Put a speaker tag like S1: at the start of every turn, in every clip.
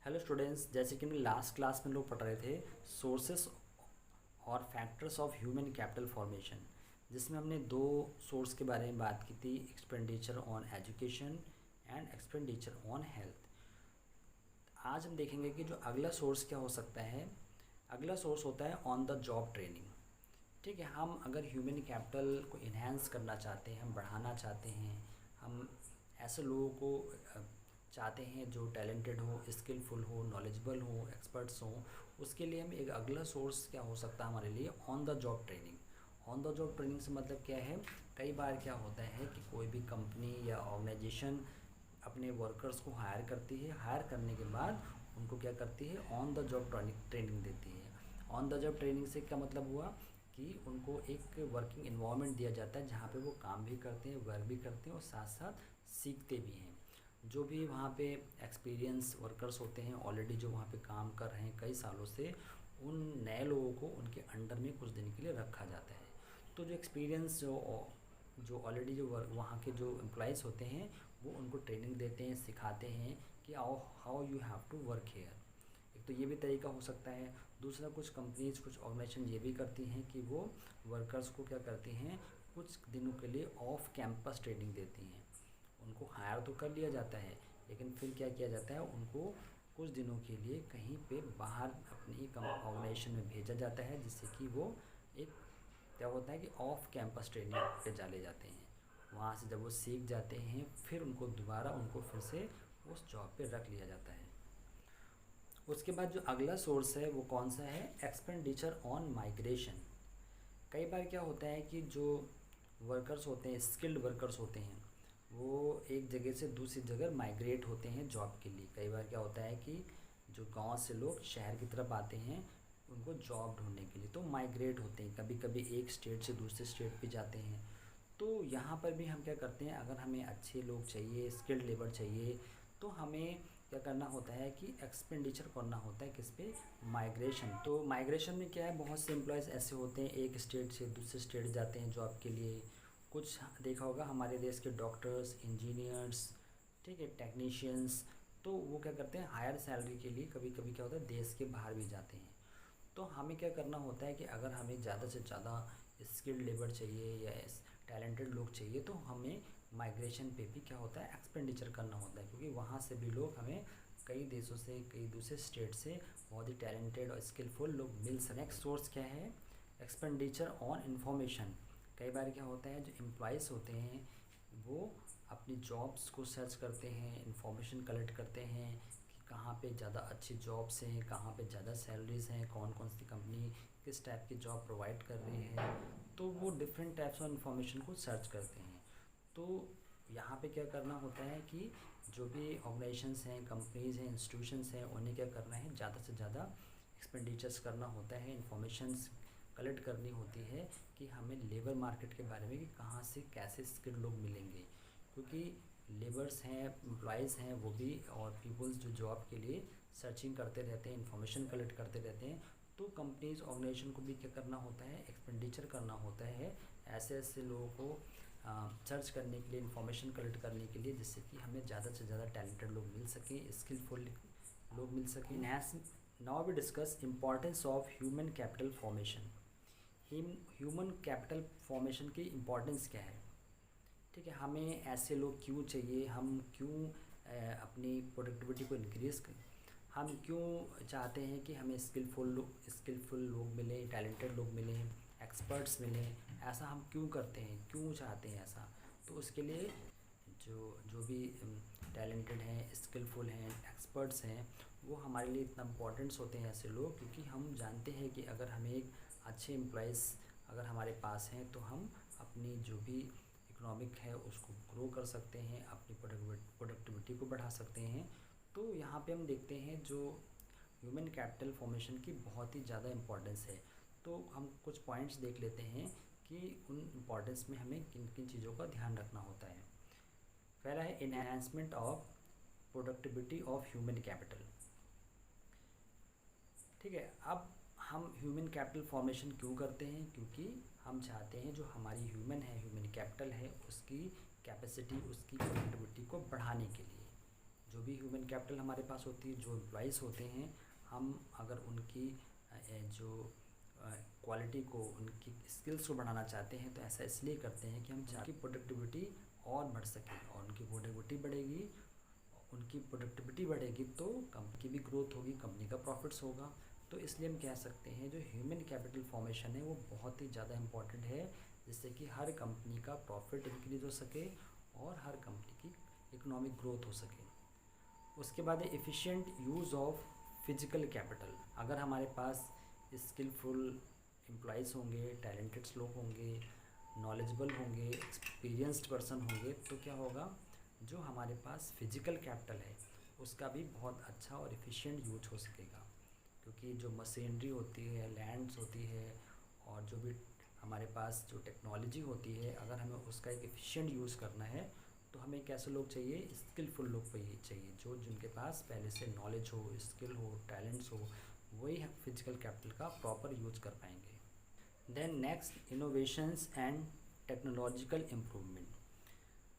S1: Hello students, जैसे कि हमने लास्ट क्लास में लोग पढ़ रहे थे सोर्सेस और factors of human capital formation, जिसमें हमने दो सोर्स के बारे में बात की थी, expenditure on education and expenditure on health. आज हम देखेंगे कि जो अगला सोर्स क्या हो सकता है। अगला सोर्स होता है ऑन द जॉब ट्रेनिंग। ठीक है, हम अगर ह्यूमन कैपिटल को इन्हेंस करना चाहते हैं, हम बढ़ाना चाहते हैं, हम ऐसे लोगों को चाहते हैं जो टैलेंटेड हो, स्किलफुल हो, नॉलेजेबल हो, एक्सपर्ट्स हों, उसके लिए हम एक अगला सोर्स क्या हो सकता है हमारे लिए, on the job training. On the job training से मतलब क्या है, कई बार क्या होता है कि कोई भी कंपनी या ऑर्गेनाइजेशन अपने वर्कर्स को हायर करती है, हायर करने के बाद उनको क्या करती है, ऑन द जॉब ट्रेनिंग देती है। ऑन द जॉब ट्रेनिंग से क्या मतलब हुआ कि उनको एक वर्किंग इन्वायरमेंट दिया जाता है जहाँ पे वो काम भी करते हैं, वर्क भी करते हैं और साथ साथ सीखते भी हैं। जो भी वहाँ पे एक्सपीरियंस वर्कर्स होते हैं, ऑलरेडी जो वहाँ पे काम कर रहे हैं कई सालों से, उन नए लोगों को उनके अंडर में कुछ दिन के लिए रखा जाता है। तो जो एक्सपीरियंस जो ऑलरेडी जो वहाँ के जो एम्प्लॉइज़ होते हैं वो उनको ट्रेनिंग देते हैं, सिखाते हैं कि how you have to work here. एक तो ये भी तरीका हो सकता है। दूसरा, कुछ कंपनीज, कुछ ऑर्गेनाइजेशन ये भी करती हैं कि वो वर्कर्स को क्या करती हैं, कुछ दिनों के लिए ऑफ कैंपस ट्रेनिंग देती हैं। उनको हायर तो कर लिया जाता है, लेकिन फिर क्या किया जाता है, उनको कुछ दिनों के लिए कहीं पे बाहर अपनी ऑर्गेनाइजेशन में भेजा जाता है, जिससे कि वो एक क्या होता है कि ऑफ कैंपस ट्रेनिंग पे चले जाते हैं। वहाँ से जब वो सीख जाते हैं फिर उनको दोबारा उनको फिर से उस जॉब पे रख लिया जाता है। उसके बाद जो अगला सोर्स है वो कौन सा है, एक्सपेंडिचर ऑन माइग्रेशन। कई बार क्या होता है कि जो वर्कर्स होते हैं, स्किल्ड वर्कर्स होते हैं, वो एक जगह से दूसरी जगह माइग्रेट होते हैं जॉब के लिए। कई बार क्या होता है कि जो गांव से लोग शहर की तरफ आते हैं उनको जॉब ढूंढने के लिए, तो माइग्रेट होते हैं, कभी कभी एक स्टेट से दूसरे स्टेट पे जाते हैं। तो यहाँ पर भी हम क्या करते हैं, अगर हमें अच्छे लोग चाहिए, स्किल्ड लेबर चाहिए, तो हमें क्या करना होता है कि एक्सपेंडिचर करना होता है किस पे, माइग्रेशन। तो माइग्रेशन में क्या है, बहुत से एम्प्लॉयज़ ऐसे होते हैं एक स्टेट से दूसरे स्टेट जाते हैं जॉब के लिए। कुछ देखा होगा हमारे देश के डॉक्टर्स, इंजीनियर्स, ठीक है, टेक्नीशियंस, तो वो क्या करते हैं, हायर सैलरी के लिए कभी कभी क्या होता है देश के बाहर भी जाते हैं। तो हमें क्या करना होता है कि अगर हमें ज़्यादा से ज़्यादा स्किल्ड लेबर चाहिए या टैलेंटेड लोग चाहिए, तो हमें माइग्रेशन पे भी क्या होता है, एक्सपेंडिचर करना होता है, क्योंकि वहाँ से भी लोग हमें कई देशों से, कई दूसरे स्टेट से बहुत ही टैलेंटेड और स्किलफुल लोग मिल सकें। नेक्स्ट सोर्स क्या है, एक्सपेंडिचर ऑन इंफॉर्मेशन। कई बार क्या होता है, जो एम्प्लॉयज़ होते हैं वो अपनी जॉब्स को सर्च करते हैं, इंफॉर्मेशन कलेक्ट करते हैं कि कहाँ पे ज़्यादा अच्छी जॉब्स हैं, कहाँ पे ज़्यादा सैलरीज़ हैं, कौन कौन सी कंपनी किस टाइप की जॉब प्रोवाइड कर रही है। तो वो डिफरेंट टाइप्स ऑफ इंफॉर्मेशन को सर्च करते हैं। तो यहाँ पे क्या करना होता है कि जो भी ऑर्गेनाइजेशंस हैं, कंपनीज़ हैं, इंस्टीट्यूशंस हैं, उन्हें क्या करना है, ज़्यादा से ज़्यादा एक्सपेंडिचर्स करना होता है, इंफॉर्मेशंस कलेक्ट करनी होती है कि हमें लेबर मार्केट के बारे में कि कहाँ से कैसे स्किल्ड लोग मिलेंगे। क्योंकि लेबर्स हैं, एम्प्लॉयज़ हैं, वो भी और पीपल्स जो जॉब के लिए सर्चिंग करते रहते हैं, इंफॉर्मेशन कलेक्ट करते रहते हैं। तो कंपनीज ऑर्गेनाइजेशन को भी क्या करना होता है, एक्सपेंडिचर करना होता है ऐसे ऐसे लोगों को सर्च करने के लिए, इंफॉर्मेशन कलेक्ट करने के लिए, जिससे कि हमें ज़्यादा से ज़्यादा टैलेंटेड लोग मिल सकें, स्किलफुल लोग मिल सकें। Now we discuss importance of human capital formation. Human capital formation की इम्पॉर्टेंस क्या है, ठीक है, हमें ऐसे लोग क्यों चाहिए, हम क्यों अपनी प्रोडक्टिविटी को इंक्रीज़ कर, हम क्यों चाहते हैं कि हमें स्किलफुल लोग मिलें, टैलेंटेड लोग मिलें, एक्सपर्ट्स मिलें, ऐसा हम क्यों करते हैं, क्यों चाहते हैं ऐसा। तो उसके लिए जो जो भी टैलेंटेड हैं, स्किलफुल हैं, एक्सपर्ट्स हैं, वो हमारे लिए इतना इम्पोर्टेंट्स होते हैं ऐसे लोग, क्योंकि हम जानते हैं कि अगर हमें एक अच्छे एम्प्लॉइज़ अगर हमारे पास हैं तो हम अपनी जो भी इकोनॉमिक है उसको ग्रो कर सकते हैं, अपनी प्रोडक्टिविटी को बढ़ा सकते हैं। तो यहाँ पे हम देखते हैं जो ह्यूमन कैपिटल फॉर्मेशन की बहुत ही ज़्यादा इम्पोर्टेंस है। तो हम कुछ पॉइंट्स देख लेते हैं कि उन इम्पोर्टेंस में हमें किन किन चीज़ों का ध्यान रखना होता है। पहला है enhancement of productivity of human capital. ठीक है, अब हम ह्यूमन कैपिटल फॉर्मेशन क्यों करते हैं, क्योंकि हम चाहते हैं जो हमारी ह्यूमन है, ह्यूमन कैपिटल है, उसकी कैपेसिटी, उसकी प्रोडक्टिविटी को बढ़ाने के लिए। जो भी ह्यूमन कैपिटल हमारे पास होती है, जो एम्प्लॉइज़ होते हैं, हम अगर उनकी जो क्वालिटी को, उनकी स्किल्स को बढ़ाना चाहते हैं तो ऐसा इसलिए करते हैं कि हम चाहते हैं प्रोडक्टिविटी और बढ़ सके, और उनकी प्रोडक्टिविटी बढ़ेगी, उनकी प्रोडक्टिविटी बढ़ेगी तो कंपनी की भी ग्रोथ होगी, कंपनी का प्रॉफिट्स होगा। तो इसलिए हम कह सकते हैं जो ह्यूमन कैपिटल फॉर्मेशन है वो बहुत ही ज़्यादा इम्पॉर्टेंट है, जिससे कि हर कंपनी का प्रॉफिट इंक्रीज़ हो सके और हर कंपनी की इकोनॉमिक ग्रोथ हो सके। उसके बाद है efficient use of physical capital. अगर हमारे पास स्किलफुल एम्प्लॉइज़ होंगे, टैलेंटेड लोग होंगे, नॉलेजेबल होंगे, एक्सपीरियंस्ड पर्सन होंगे, तो क्या होगा, जो हमारे पास फिजिकल कैपिटल है उसका भी बहुत अच्छा और एफिशिएंट यूज हो सकेगा। क्योंकि जो मशीनरी होती है, लैंड्स होती है, और जो भी हमारे पास जो टेक्नोलॉजी होती है, अगर हमें उसका एक एफिशिएंट यूज़ करना है तो हमें कैसे लोग चाहिए, स्किलफुल लोग चाहिए, जो जिनके पास पहले से नॉलेज हो, स्किल हो, टैलेंट्स हो, वही फिजिकल कैपिटल का प्रॉपर यूज कर पाएंगे। Then next, innovations and technological improvement.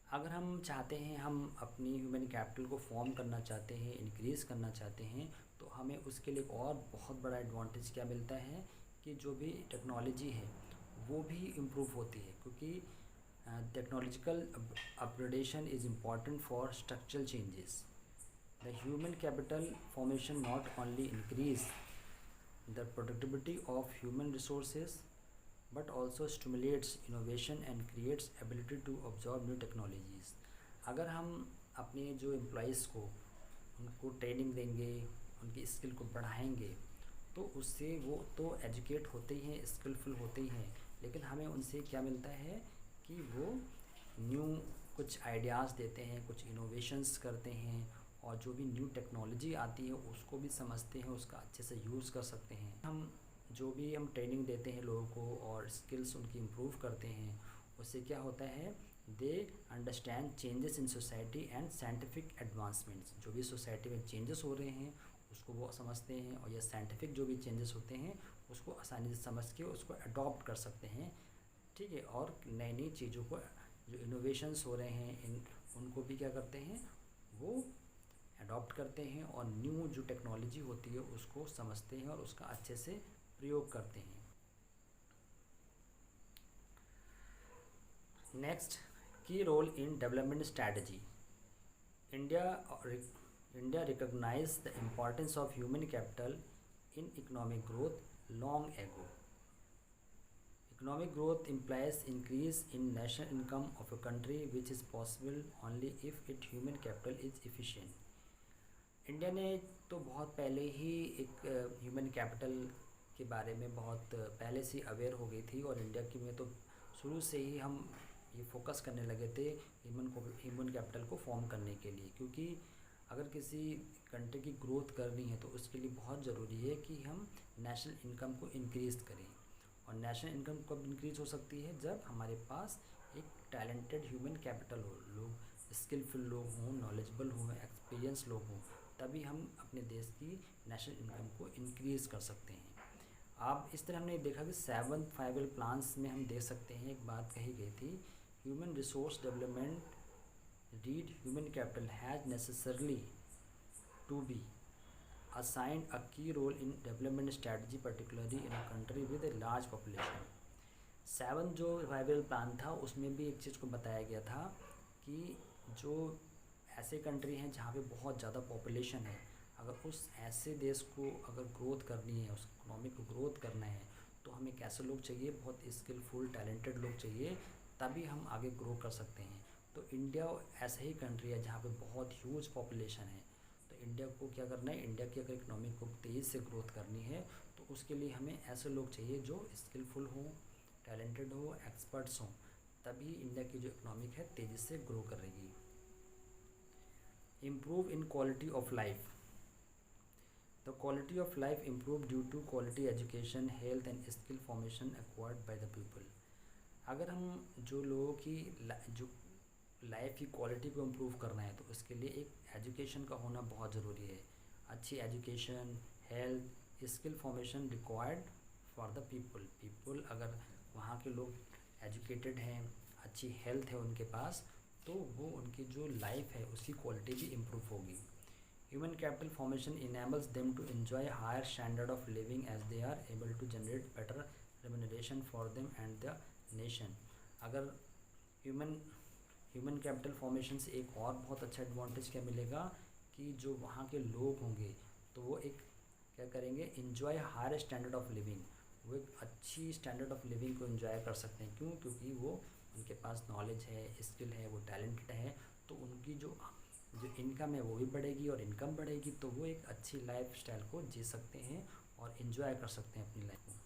S1: अगर हम चाहते हैं, हम अपनी ह्यूमन कैपिटल को फॉर्म करना चाहते हैं, इंक्रीज़ करना चाहते हैं, तो हमें उसके लिए और बहुत बड़ा एडवांटेज क्या मिलता है कि जो भी टेक्नोलॉजी है वो भी इम्प्रूव होती है, क्योंकि technological upgradation is important for structural changes. The human capital formation not only increase the productivity of human resources but also stimulates innovation and creates ability to absorb new technologies। अगर हम अपने जो employees को, उनको training देंगे, उनकी skill को बढ़ाएंगे, तो उससे वो तो एजुकेट होते ही हैं, स्किलफुल होते ही हैं, लेकिन हमें उनसे क्या मिलता है कि वो न्यू कुछ आइडियाज़ देते हैं, कुछ इनोवेशंस करते हैं, और जो भी न्यू टेक्नोलॉजी आती है उसको भी समझते हैं, उसका अच्छे से यूज़ कर सकते हैं। हम जो भी हम ट्रेनिंग देते हैं लोगों को और स्किल्स उनकी इम्प्रूव करते हैं, उससे क्या होता है, they understand changes in society and scientific advancements. जो भी सोसाइटी में चेंजेस हो रहे हैं उसको वो समझते हैं, और या साइंटिफिक जो भी चेंजेस होते हैं उसको आसानी से समझ के उसको अडॉप्ट कर सकते हैं, ठीक है। और नई नई चीज़ों को, जो इनोवेशंस हो रहे हैं उनको भी क्या करते हैं, वो अडॉप्ट करते हैं, और न्यू जो टेक्नोलॉजी होती है उसको समझते हैं और उसका अच्छे से प्रयोग करते हैं। Next, key role in development strategy. India recognise the importance of human capital in economic growth long ago. Economic growth implies increase in national income of a country, which is possible only if its human capital is efficient। India ने तो बहुत पहले ही एक human capital के बारे में बहुत पहले से अवेयर हो गई थी, और इंडिया की में तो शुरू से ही हम ये फोकस करने लगे थे ह्यूमन कैपिटल को फॉर्म करने के लिए। क्योंकि अगर किसी कंट्री की ग्रोथ करनी है तो उसके लिए बहुत ज़रूरी है कि हम नेशनल इनकम को इंक्रीज़ करें। और नेशनल इनकम कब इंक्रीज़ हो सकती है, जब हमारे पास एक टैलेंटेड ह्यूमन कैपिटल हो, लोग स्किलफुल लोग हों, नॉलेजेबल हों, एक्सपीरियंस लोग हों, तभी हम अपने देश की नेशनल इनकम को इंक्रीज़ कर सकते हैं। आप इस तरह हमने देखा कि 7th फाइव-ईयर प्लान्स में हम देख सकते हैं, एक बात कही गई थी, human resource development read human capital has necessarily to be assigned a key role in development strategy, particularly in a country with a large population। 7 जो 5-ईयर प्लान था उसमें भी एक चीज़ को बताया गया था कि जो ऐसे कंट्री हैं जहाँ पे बहुत ज़्यादा पॉपुलेशन है, अगर उस ऐसे देश को अगर ग्रोथ करनी है, उस इकोनॉमी को ग्रोथ करना है, तो हमें कैसे लोग चाहिए, बहुत स्किलफुल टैलेंटेड लोग चाहिए, तभी हम आगे ग्रो कर सकते हैं। तो इंडिया ऐसा ही कंट्री है जहाँ पे बहुत ह्यूज पॉपुलेशन है। तो इंडिया को क्या करना है, इंडिया की अगर इकोनॉमी को तेज़ी से ग्रोथ करनी है तो उसके लिए हमें ऐसे लोग चाहिए जो स्किलफुल हो, टैलेंटेड हो, एक्सपर्ट्स हों, तभी इंडिया की जो इकोनॉमिक है तेज़ी से ग्रो करेगी। Improve in quality of life. The quality of life improve due to quality education, health and skill formation acquired by the people. अगर हम जो लोगों की जो लाइफ की क्वालिटी को इम्प्रूव करना है तो उसके लिए एक एजुकेशन का होना बहुत ज़रूरी है। अच्छी education, health, skill formation required for the people. अगर वहाँ के लोग एजुकेटेड हैं, अच्छी हेल्थ है उनके पास, तो वो उनकी जो लाइफ है उसकी क्वालिटी भी इम्प्रूव होगी। Human capital formation enables them to enjoy higher standard of living as they are able to generate better remuneration for them and the nation. अगर ह्यूमन ह्यूमन कैपिटल फॉर्मेशन से एक और बहुत अच्छा एडवांटेज क्या मिलेगा कि जो वहाँ के लोग होंगे तो वो एक क्या करेंगे, enjoy higher standard of living, वो एक अच्छी स्टैंडर्ड ऑफ लिविंग को इन्जॉय कर सकते हैं। क्यों? क्योंकि वो उनके पास नॉलेज है, स्किल है, वो टैलेंटेड है, तो उनकी जो इनकम है वो भी बढ़ेगी, और इनकम बढ़ेगी तो वो एक अच्छी लाइफ स्टाइल को जी सकते हैं और इन्जॉय कर सकते हैं अपनी लाइफ को।